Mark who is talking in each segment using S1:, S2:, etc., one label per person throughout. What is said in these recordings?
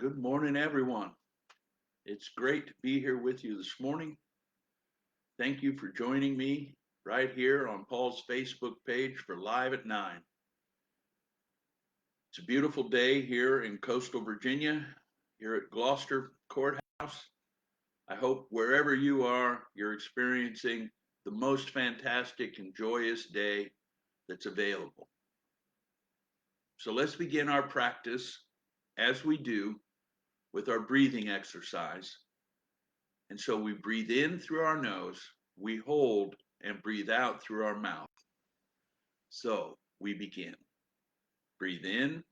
S1: Good morning, everyone. It's great to be here with you this morning. Thank you for joining me right here on Paul's Facebook page for Live at 9. It's a beautiful day here in coastal Virginia, here at Gloucester Courthouse. I hope wherever you are, you're experiencing the most fantastic and joyous day that's available. So let's begin our practice as we do with our breathing exercise. And so we breathe in through our nose, we hold and breathe out through our mouth. So we begin. Breathe in,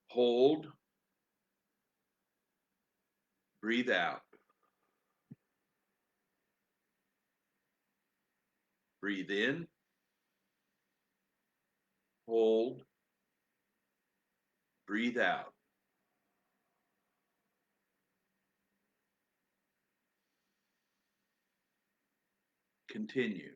S1: hold, breathe out. Breathe in, hold, breathe out. Continue.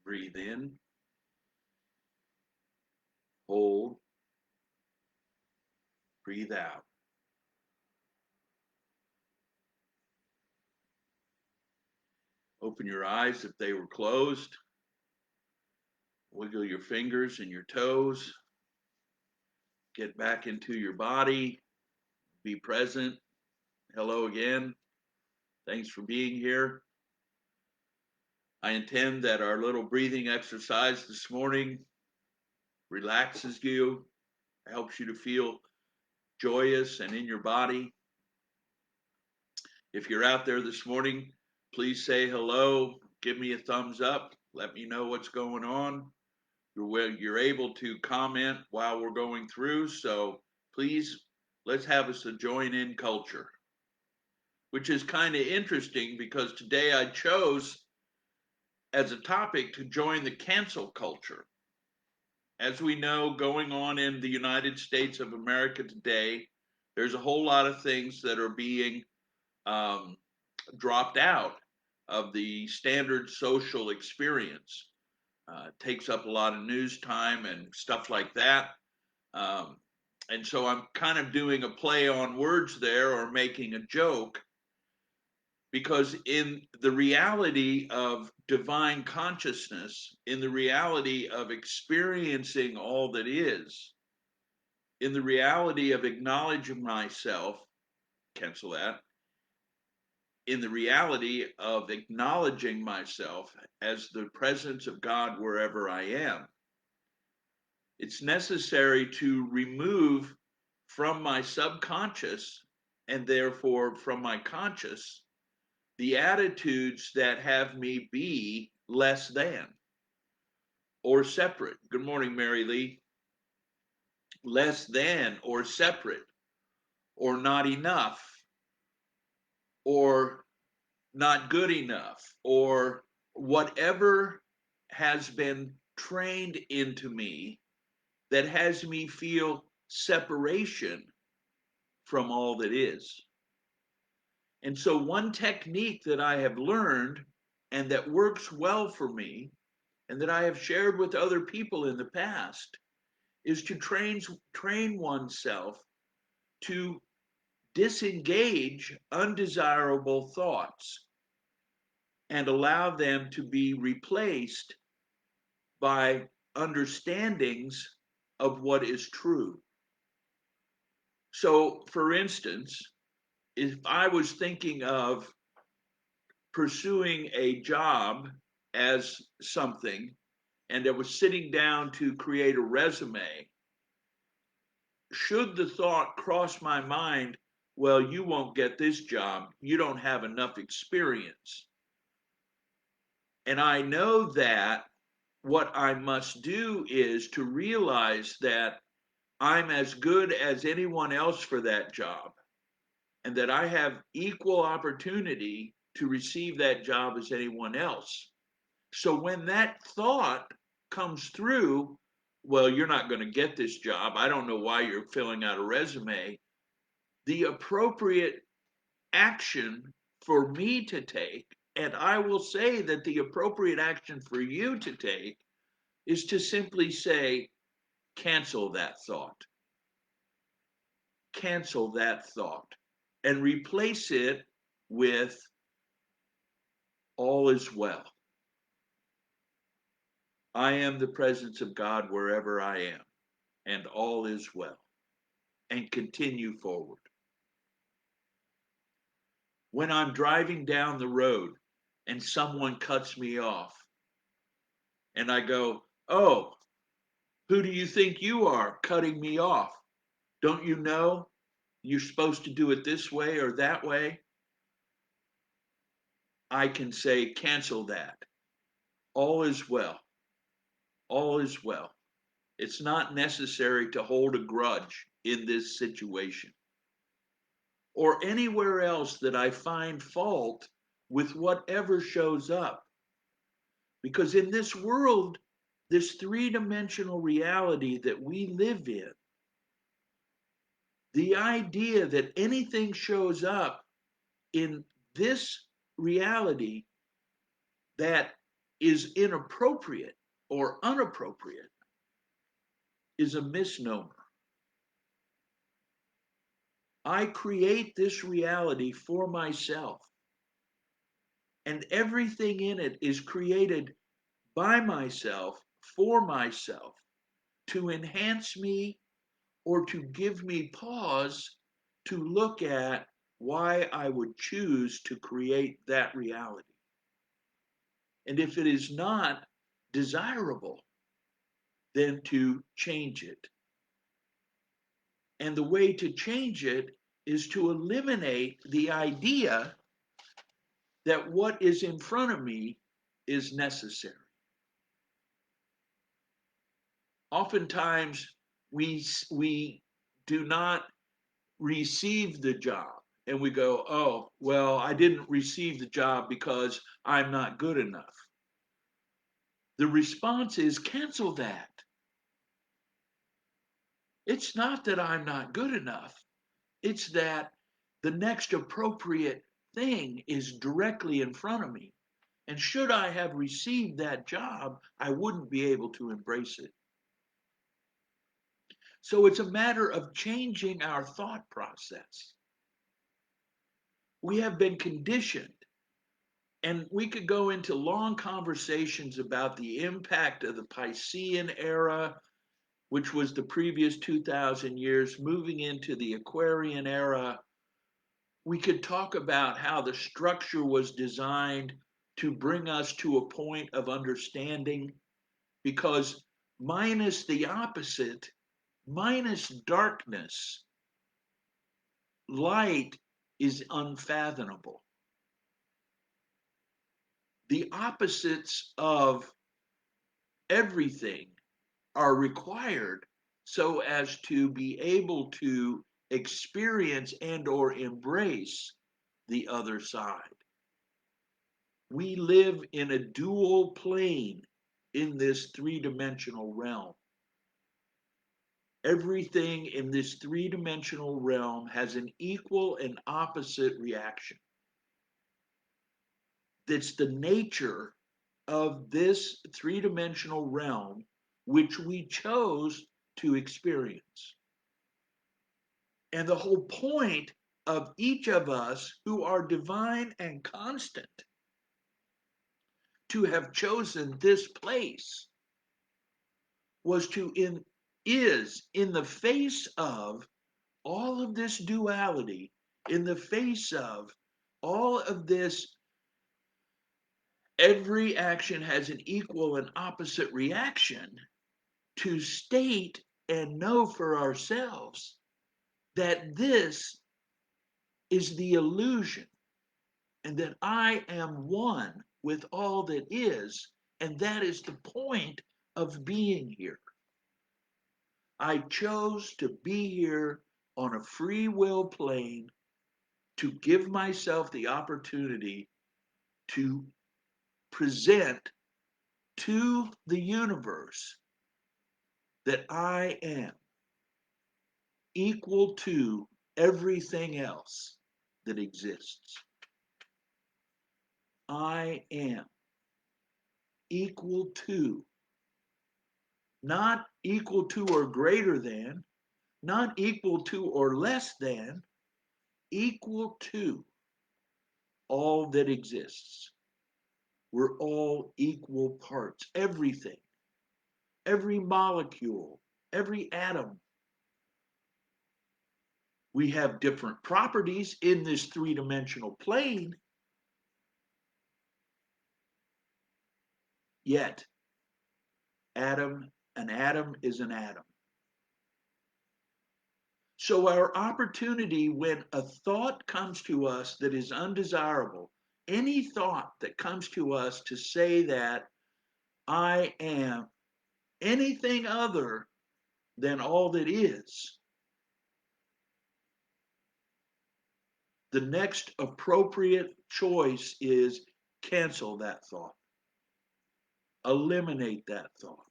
S1: Breathe in, hold, breathe out. Open your eyes if they were closed. Wiggle your fingers and your toes. Get back into your body. Be present. Hello again. Thanks for being here. I intend that our little breathing exercise this morning relaxes you, helps you to feel joyous and in your body. If you're out there this morning, please say hello, give me a thumbs up, let me know what's going on. You're able to comment while we're going through, so please let's have us a join in culture, which is kind of interesting because today I chose as a topic to join the cancel culture. As we know, going on in the United States of America today, there's a whole lot of things that are being um, dropped out of the standard social experience. Takes up a lot of news time and stuff like that. Um, and so I'm kind of doing a play on words there or making a joke because in the reality of divine consciousness, in the reality of experiencing all that is, in the reality of acknowledging myself, cancel that, in the reality of acknowledging myself as the presence of God wherever I am, it's necessary to remove from my subconscious and therefore from my conscious the attitudes that have me be less than or separate. Good morning, Mary Lee. Less than or separate or not enough or not good enough or whatever has been trained into me that has me feel separation from all that is. And so, one technique that I have learned and that works well for me and that I have shared with other people in the past is to train oneself to disengage undesirable thoughts and allow them to be replaced by understandings of what is true. So, for instance, if I was thinking of pursuing a job as something and I was sitting down to create a resume, should the thought cross my mind, well, you won't get this job, you don't have enough experience. And I know that what I must do is to realize that I'm as good as anyone else for that job and that I have equal opportunity to receive that job as anyone else. So when that thought comes through, well, you're not going to get this job. I don't know why you're filling out a resume. The appropriate action for me to take, and I will say that the appropriate action for you to take is to simply say, cancel that thought. Cancel that thought and replace it with all is well. I am the presence of God wherever I am, and all is well. And continue forward. When I'm driving down the road and someone cuts me off, and I go, oh, who do you think you are cutting me off? Don't you know you're supposed to do it this way or that way? I can say, cancel that. All is well. All is well. It's not necessary to hold a grudge in this situation or anywhere else that I find fault with whatever shows up. Because in this world, this three-dimensional reality that we live in, the idea that anything shows up in this reality that is inappropriate or unappropriate is a misnomer. I create this reality for myself, and everything in it is created by myself, for myself, to enhance me or to give me pause to look at why I would choose to create that reality. And if it is not desirable, then to change it. And the way to change it is to eliminate the idea that what is in front of me is necessary. Oftentimes, we do not receive the job and we go, oh, well, I didn't receive the job because I'm not good enough. The response is cancel that. It's not that I'm not good enough. It's that the next appropriate thing is directly in front of me. And should I have received that job, I wouldn't be able to embrace it. So it's a matter of changing our thought process. We have been conditioned, and we could go into long conversations about the impact of the Piscean era, which was the previous 2,000 years, moving into the Aquarian era. We could talk about how the structure was designed to bring us to a point of understanding, because minus the opposite, minus darkness, light is unfathomable. The opposites of everything are required so as to be able to experience and or embrace the other side. We live in a dual plane in this three-dimensional realm. Everything in this three-dimensional realm has an equal and opposite reaction. That's the nature of this three-dimensional realm which we chose to experience. And the whole point of each of us who are divine and constant to have chosen this place was to is in the face of all of this duality, in the face of all of this, every action has an equal and opposite reaction, to state and know for ourselves that this is the illusion and that I am one with all that is, and that is the point of being here. I chose to be here on a free will plane to give myself the opportunity to present to the universe that I am equal to everything else that exists. I am equal to, not equal to or greater than, not equal to or less than, equal to all that exists. We're all equal parts. Everything, every molecule, every atom. We have different properties in this three-dimensional plane, yet an atom is an atom. So our opportunity when a thought comes to us that is undesirable, any thought that comes to us to say that I am anything other than all that is, the next appropriate choice is cancel that thought, eliminate that thought,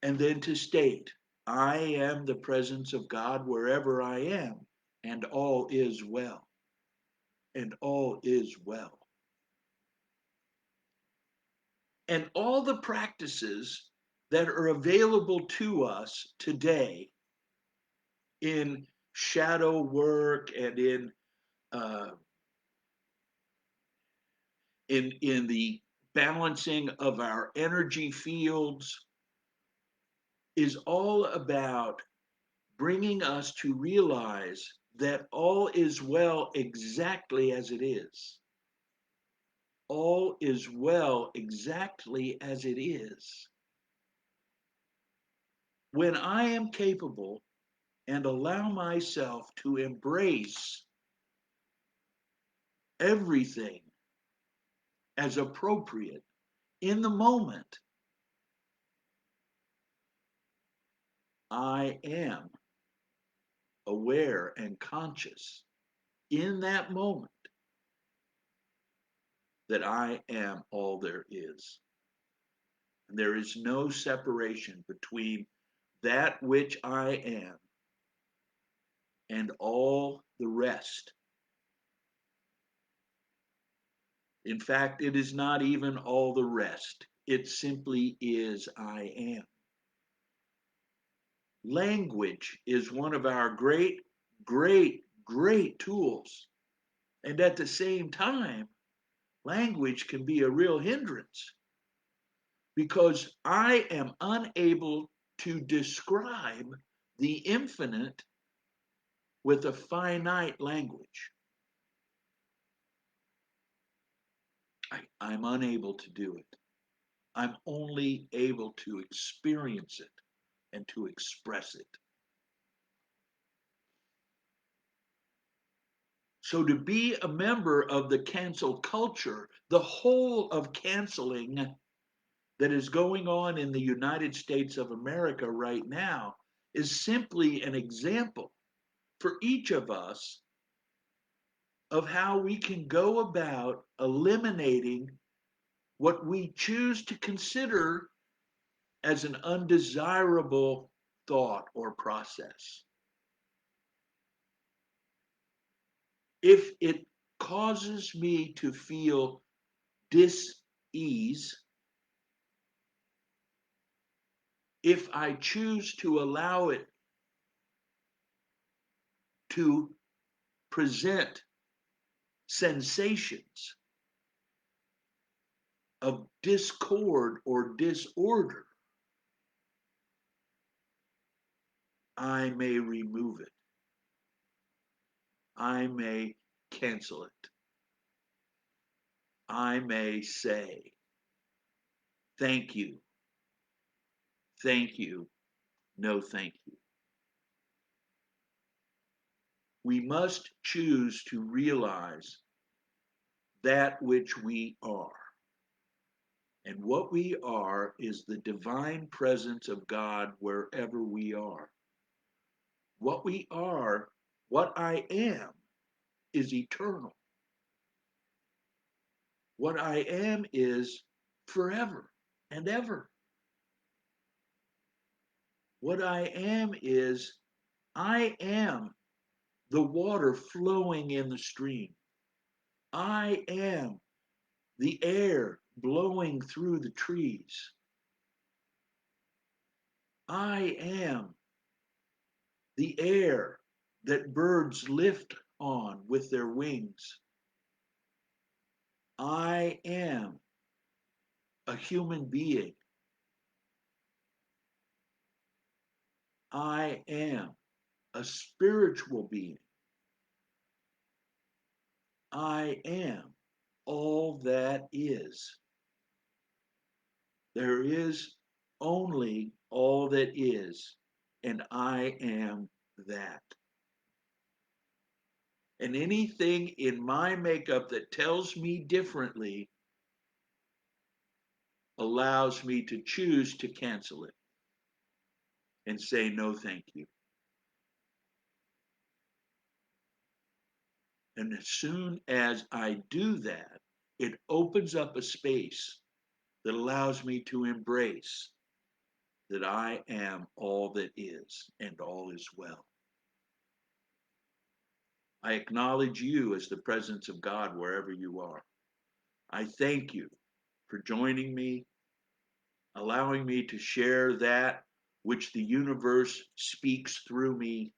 S1: and then to state, I am the presence of God wherever I am, and all is well, and all is well. And all the practices that are available to us today in shadow work and uh, in the balancing of our energy fields is all about bringing us to realize that all is well exactly as it is. All is well exactly as it is. When I am capable and allow myself to embrace everything as appropriate in the moment, I am aware and conscious in that moment that I am all there is. And there is no separation between that which I am and all the rest. In fact, it is not even all the rest. It simply is I am. Language is one of our great, great, great tools. And at the same time, language can be a real hindrance because I am unable to describe the infinite with a finite language. I'm unable to do it. I'm only able to experience it and to express it. So to be a member of the cancel culture, the whole of canceling that is going on in the United States of America right now is simply an example for each of us of how we can go about eliminating what we choose to consider as an undesirable thought or process. If it causes me to feel dis-ease, if I choose to allow it to present sensations of discord or disorder, I may remove it. I may cancel it. I may say, thank you, no thank you. We must choose to realize that which we are. And what we are is the divine presence of God wherever we are. What we are, what I am, is eternal. What I am is forever and ever. What I am the water flowing in the stream. I am the air blowing through the trees. I am the air that birds lift on with their wings. I am a human being. I am a spiritual being. I am all that is. There is only all that is, and I am that. And anything in my makeup that tells me differently allows me to choose to cancel it and say no thank you. And as soon as I do that, it opens up a space that allows me to embrace that I am all that is and all is well. I acknowledge you as the presence of God wherever you are. I thank you for joining me, allowing me to share that which the universe speaks through me.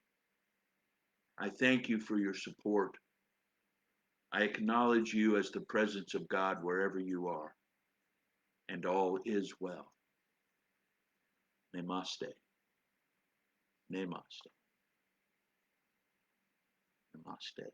S1: I thank you for your support. I acknowledge you as the presence of God wherever you are, and all is well. Namaste. Namaste. Namaste.